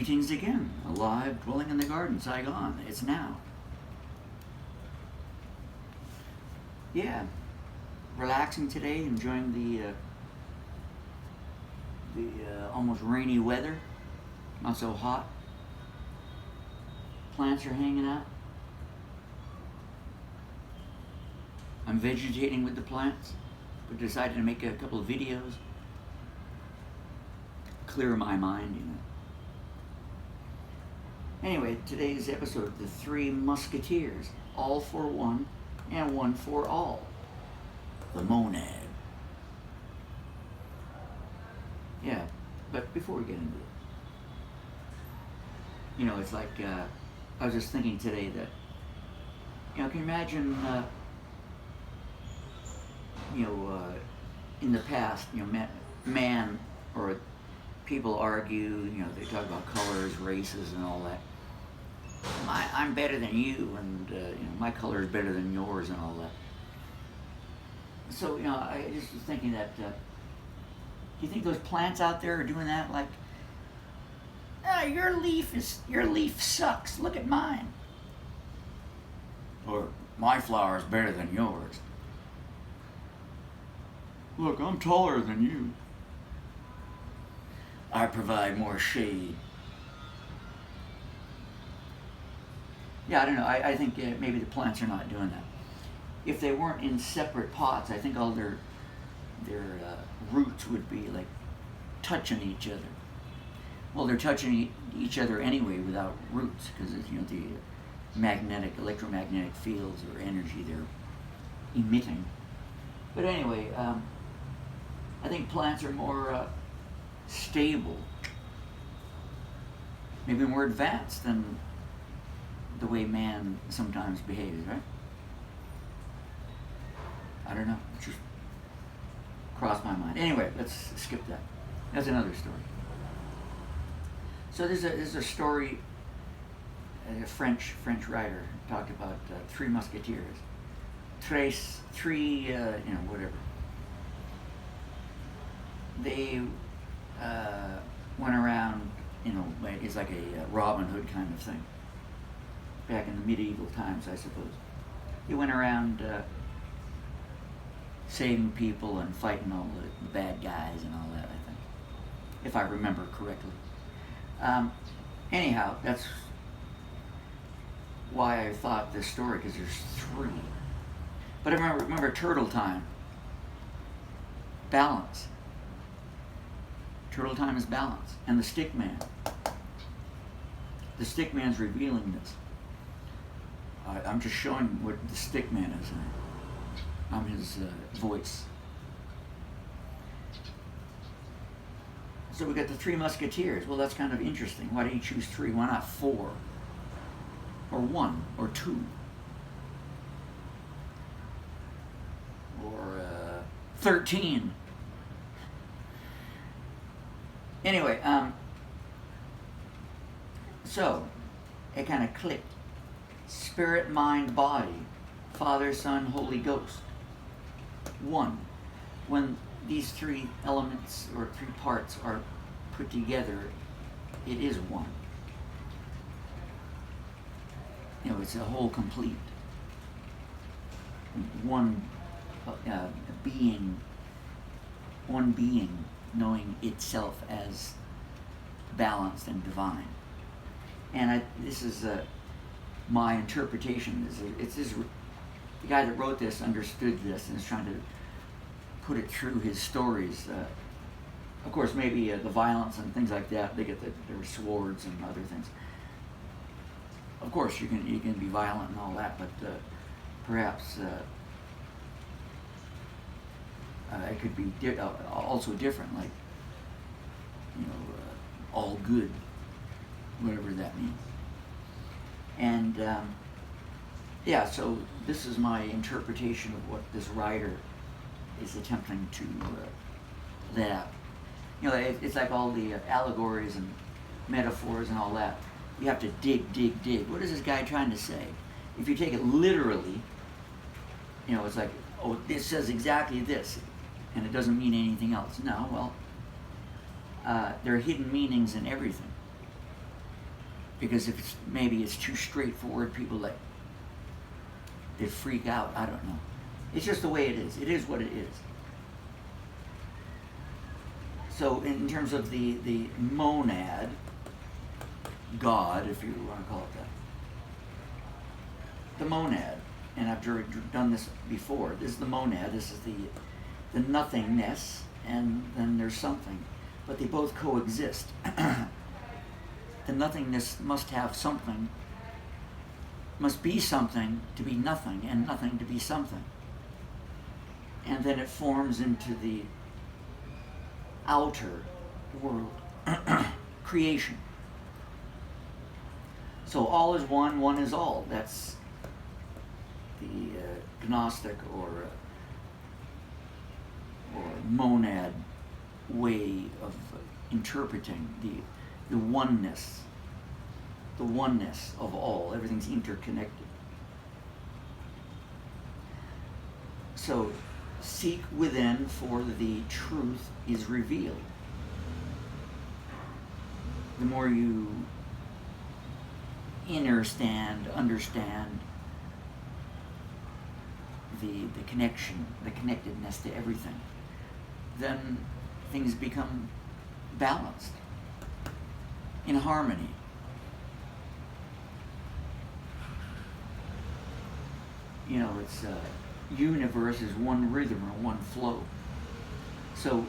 Greetings again, alive, dwelling in the garden, Saigon. It's now. Yeah, relaxing today, enjoying the almost rainy weather. Not so hot. Plants are hanging out. I'm vegetating with the plants, but decided to make a couple of videos. Clear my mind, you know. Anyway, today's episode, the three Musketeers, all for one and one for all. The monad. Yeah, but before we get into it, you know, it's like, I was just thinking today that, you know, can you imagine, in the past, you know, man or people argue, you know, they talk about colors, races, and all that. I'm better than you, and you know, my color is better than yours, and all that. So, you know, I just was thinking that, do you think those plants out there are doing that? Like, your leaf sucks. Look at mine. Or my flower is better than yours. Look, I'm taller than you. I provide more shade. Yeah, I don't know. I think maybe the plants are not doing that. If they weren't in separate pots, I think all their roots would be like touching each other. Well, they're touching each other anyway without roots, because you know, the electromagnetic fields or energy they're emitting. But anyway, I think plants are more stable, maybe more advanced than the way man sometimes behaves, right? I don't know, it just crossed my mind. Anyway, let's skip that. That's another story. So there's a story, a French writer talked about three Musketeers. Three, whatever. They went around, you know, it's like a Robin Hood kind of thing. Back in the medieval times, I suppose. They went around saving people and fighting all the bad guys and all that, I think, if I remember correctly. Anyhow, that's why I thought this story, because there's three. But I remember Turtle Time. Balance. Turtle Time is balance. And the Stick Man. The Stick Man's revealing this. I'm just showing what the Stick Man is. I'm his voice. So we got the three Musketeers. Well, that's kind of interesting. Why didn't you choose three? Why not four? Or one? Or two? Or 13? Anyway, so it kind of clicked. Spirit, mind, body, Father, Son, Holy Ghost. One. When these three elements or three parts are put together, it is one. You know, it's a whole complete. One being knowing itself as balanced and divine. And this is my interpretation. The guy that wrote this understood this and is trying to put it through his stories. Of course, maybe the violence and things like that, they get their swords and other things. Of course, you can be violent and all that, but perhaps it could be also different, like, you know, all good, whatever that means. And yeah, so this is my interpretation of what this writer is attempting to let out. You know, it's like all the allegories and metaphors and all that. You have to dig. What is this guy trying to say? If you take it literally, you know, it's like, oh, this says exactly this, and it doesn't mean anything else. No, well, there are hidden meanings in everything. Because if it's, maybe it's too straightforward, people they freak out. I don't know. It's just the way it is. It is what it is. So in terms of the monad, God, if you want to call it that, the monad, and I've done this before, this is the monad, this is the nothingness, and then there's something. But they both coexist. The nothingness must have something, must be something to be nothing, and nothing to be something. And then it forms into the outer world, creation. So all is one, one is all. That's the Gnostic or monad way of interpreting the oneness of all. Everything's interconnected. So seek within, for the truth is revealed. The more you understand the connection, the connectedness to everything, then things become balanced, in harmony. You know, it's universe is one rhythm or one flow. So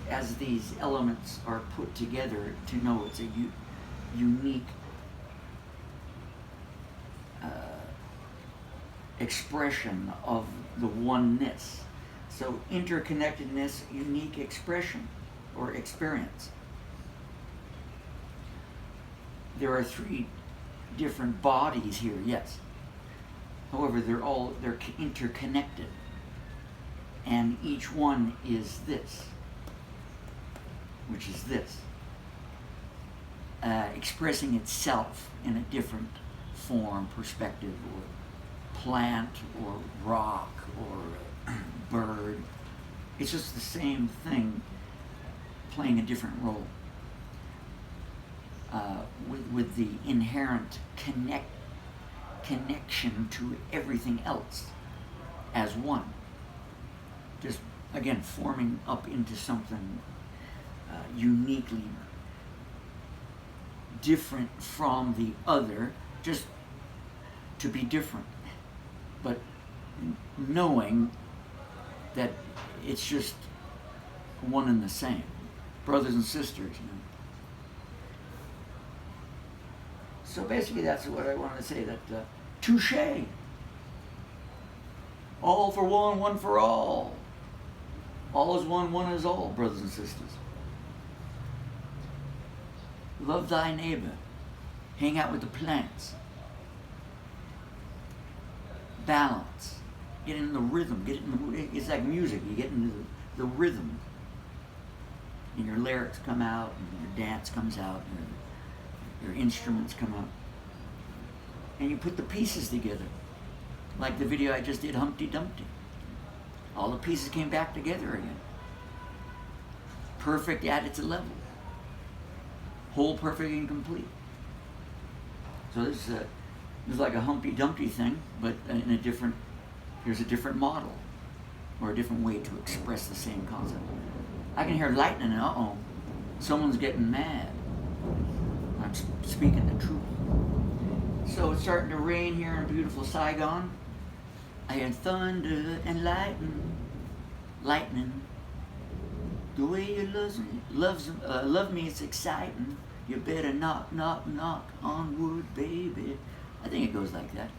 as these elements are put together, to know it's a unique expression of the oneness. So interconnectedness, unique expression or experience. There are three different bodies here, yes. However, they're interconnected, and each one is this, which is this, expressing itself in a different form, perspective, or plant, or rock, or bird. It's just the same thing, playing a different role, with the inherent connection to everything else as one. Just, again, forming up into something uniquely different from the other, just to be different. But knowing that it's just one and the same. Brothers and sisters, you know. So basically that's what I wanted to say, that touche. All for one, one for all. All is one, one is all, brothers and sisters. Love thy neighbor. Hang out with the plants. Balance. Get in the rhythm. It's like music. You get into the rhythm. And your lyrics come out, and your dance comes out, and your instruments come out. And you put the pieces together. Like the video I just did, Humpty Dumpty. All the pieces came back together again. Perfect at its level. Whole, perfect, and complete. So this is like a Humpty Dumpty thing, but in a different, here's a different model, or a different way to express the same concept. I can hear lightning, and uh-oh, someone's getting mad. I'm speaking the truth. So it's starting to rain here in beautiful Saigon. I hear thunder and lightning. The way you love me, it's exciting. You better knock, knock, knock on wood, baby. I think it goes like that.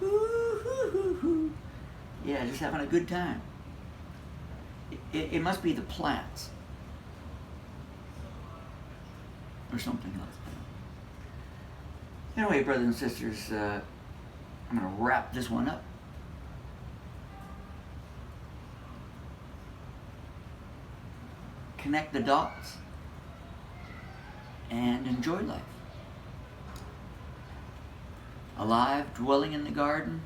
Ooh, yeah, just having a good time. It must be the plants. Or something else. Anyway, brothers and sisters, I'm going to wrap this one up. Connect the dots and enjoy life. Alive, dwelling in the garden,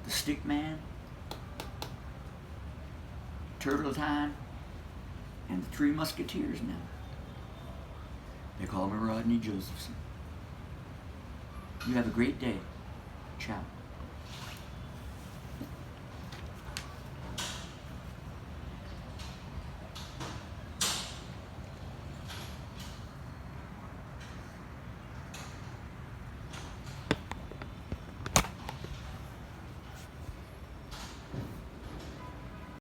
the stick man, Turtle Time, and the 3 Musketeers now. They call me Rodney Josephson. You have a great day. Ciao.